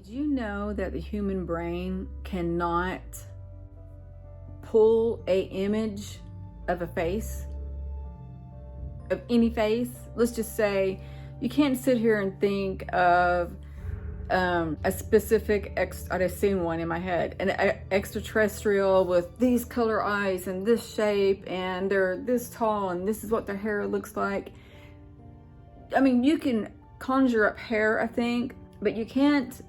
Did you know that the human brain cannot pull a image of a face, of any face? Let's just say you can't sit here and think of a specific I just seen one in my head, an extraterrestrial with these color eyes and this shape, and they're this tall, and this is what their hair looks like. I mean, you can conjure up hair, I think, but you can't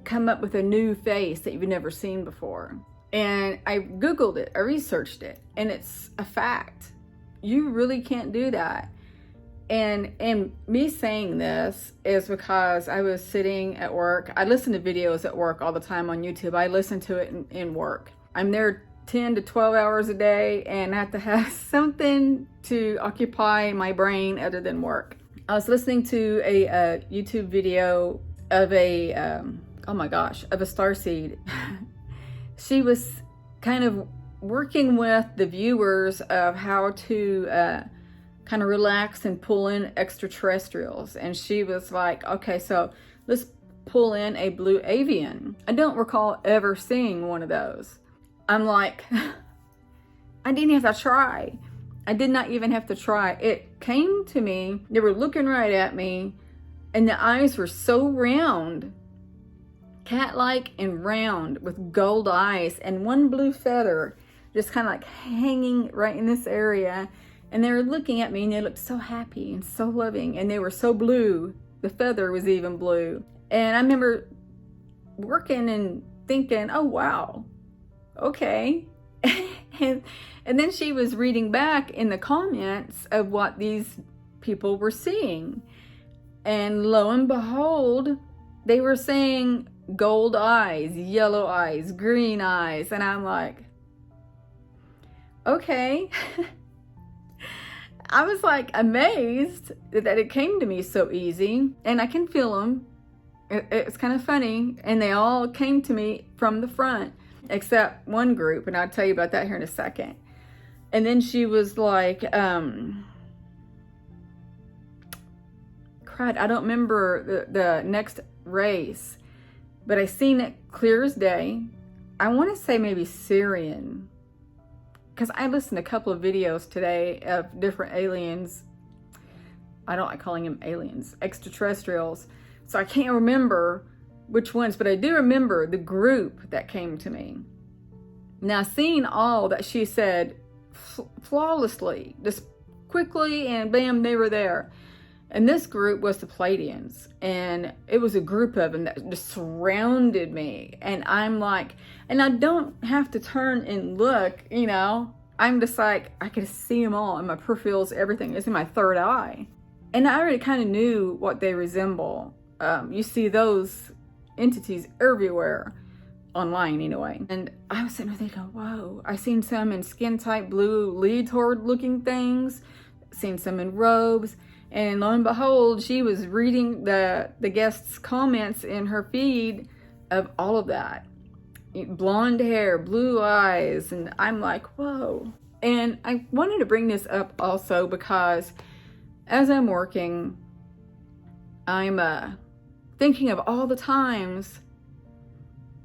come up with a new face that you've never seen before. And I Googled it, I researched it, and it's a fact. You really can't do that. And me saying this is because I was sitting at work. I listen to videos at work all the time on YouTube. I listen to it in work. I'm there 10 to 12 hours a day, and I have to have something to occupy my brain other than work. I was listening to a YouTube video of a, oh my gosh, of a starseed. She was kind of working with the viewers of how to kind of relax and pull in extraterrestrials. And she was like, okay, so let's pull in a blue avian. I don't recall ever seeing one of those. I'm like, I didn't have to try. I did not even have to try. It came to me, they were looking right at me, and the eyes were so round, cat-like and round, with gold eyes, and one blue feather just kind of like hanging right in this area. And they were looking at me, and they looked so happy and so loving, and they were so blue. The feather was even blue. And I remember working and thinking, oh wow, okay. And then she was reading back in the comments of what these people were seeing. And lo and behold, they were saying gold eyes, yellow eyes, green eyes. And I'm like, okay. I was like amazed that it came to me so easy, and I can feel them. It's kind of funny. And they all came to me from the front, except one group, and I'll tell you about that here in a second. And then she was like, crud, I don't remember the next race, but I seen it clear as day. I want to say maybe Syrian, because I listened to a couple of videos today of different aliens. I don't like calling them aliens, extraterrestrials. So I can't remember which ones, but I do remember the group that came to me. Now, seeing all that she said flawlessly, just quickly, and bam, they were there. And this group was the Pleiadians, and it was a group of them that just surrounded me. And I'm like, and I don't have to turn and look, you know. I'm just like, I could see them all in my peripherals, everything. It's in my third eye. And I already kind of knew what they resemble. You see those entities everywhere, online anyway. And I was sitting there thinking, whoa, I've seen some in skin tight blue leotard looking things, seen some in robes. And lo and behold, she was reading the guests' comments in her feed of all of that. Blonde hair, blue eyes, and I'm like, whoa. And I wanted to bring this up also because as I'm working, I'm thinking of all the times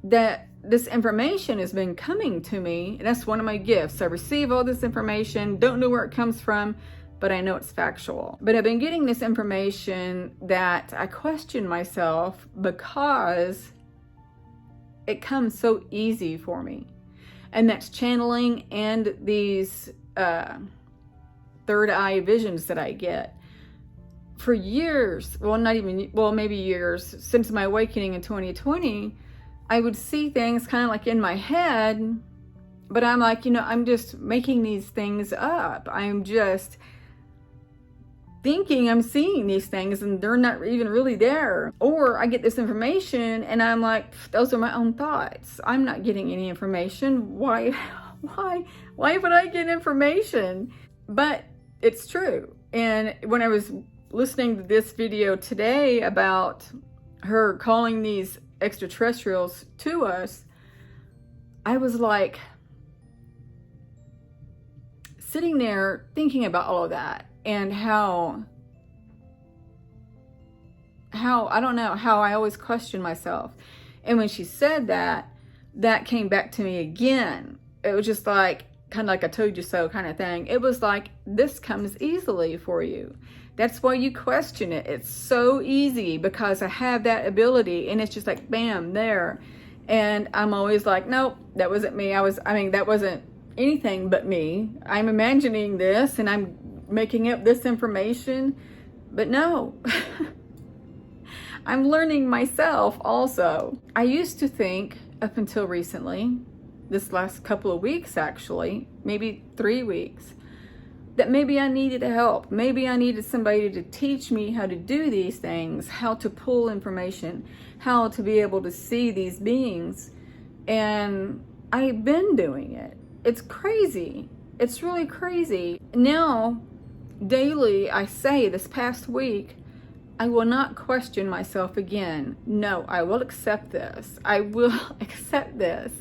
that this information has been coming to me. And that's one of my gifts. I receive all this information, don't know where it comes from, but I know it's factual. But I've been getting this information that I question myself because it comes so easy for me. And that's channeling and these third eye visions that I get. For years, maybe years, since my awakening in 2020, I would see things kind of like in my head, but I'm like, I'm just making these things up. I'm just thinking I'm seeing these things and they're not even really there. Or I get this information and I'm like, those are my own thoughts. I'm not getting any information. Why would I get information? But it's true. And when I was listening to this video today about her calling these extraterrestrials to us, I was like sitting there thinking about all of that. And how I don't know, how I always question myself. And when she said that, that came back to me again. It was just like, kind of like a told you so kind of thing. It was like, this comes easily for you. That's why you question it. It's so easy because I have that ability, and it's just like, bam, there. And I'm always like, nope, that wasn't me. That wasn't anything but me. I'm imagining this and I'm making up this information, but no. I'm learning myself also. I used to think up until recently, this last couple of weeks actually, maybe 3 weeks, that maybe I needed help. Maybe I needed somebody to teach me how to do these things, how to pull information, how to be able to see these beings. And I've been doing it. It's crazy. It's really crazy. Now, daily, I say this past week, I will not question myself again. No, I will accept this. I will accept this.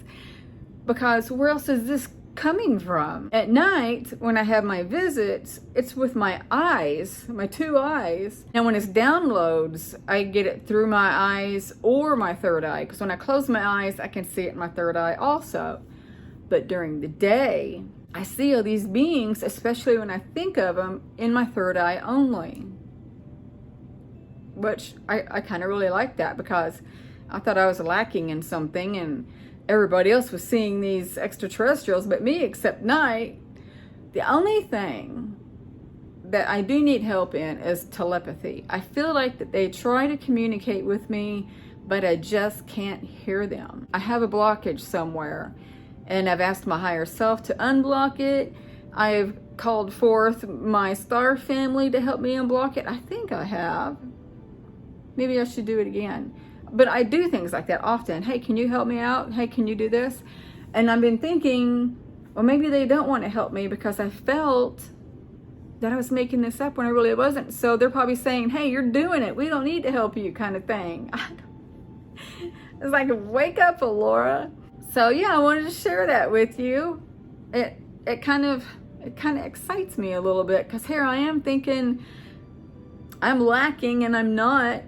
Because where else is this coming from? At night, when I have my visits, it's with my eyes, my 2 eyes. And when it's downloads, I get it through my eyes or my third eye. Because when I close my eyes, I can see it in my third eye also. But during the day, I see all these beings, especially when I think of them, in my third eye only. Which I kind of really like that, because I thought I was lacking in something and everybody else was seeing these extraterrestrials but me, except night. The only thing that I do need help in is telepathy. I feel like that they try to communicate with me, but I just can't hear them. I have a blockage somewhere, and I've asked my higher self to unblock it. I've called forth my star family to help me unblock it. I think I have. Maybe I should do it again. But I do things like that often. Hey, can you help me out? Hey, can you do this? And I've been thinking, well, maybe they don't want to help me because I felt that I was making this up when I really wasn't. So they're probably saying, hey, you're doing it. We don't need to help you, kind of thing. It's like, wake up, Alora. So yeah, I wanted to share that with you. It kind of excites me a little bit, because here I am thinking I'm lacking and I'm not.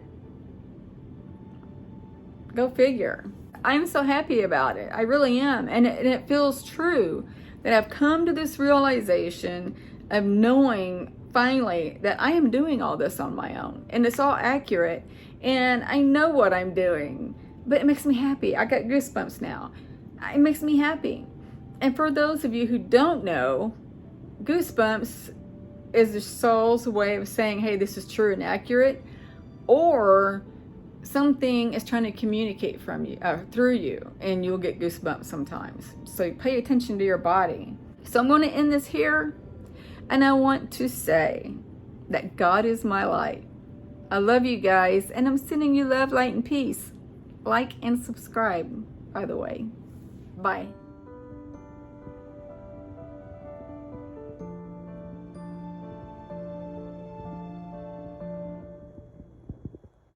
Go figure. I'm so happy about it. I really am. And it feels true that I've come to this realization of knowing finally that I am doing all this on my own. And it's all accurate. And I know what I'm doing. But it makes me happy. I got goosebumps now. It makes me happy. And for those of you who don't know, goosebumps is the soul's way of saying, hey, this is true and accurate. Or something is trying to communicate from you, through you, and you'll get goosebumps sometimes. So pay attention to your body. So I'm going to end this here, and I want to say that God is my light. I love you guys, and I'm sending you love, light, and peace. Like and subscribe, by the way. Bye.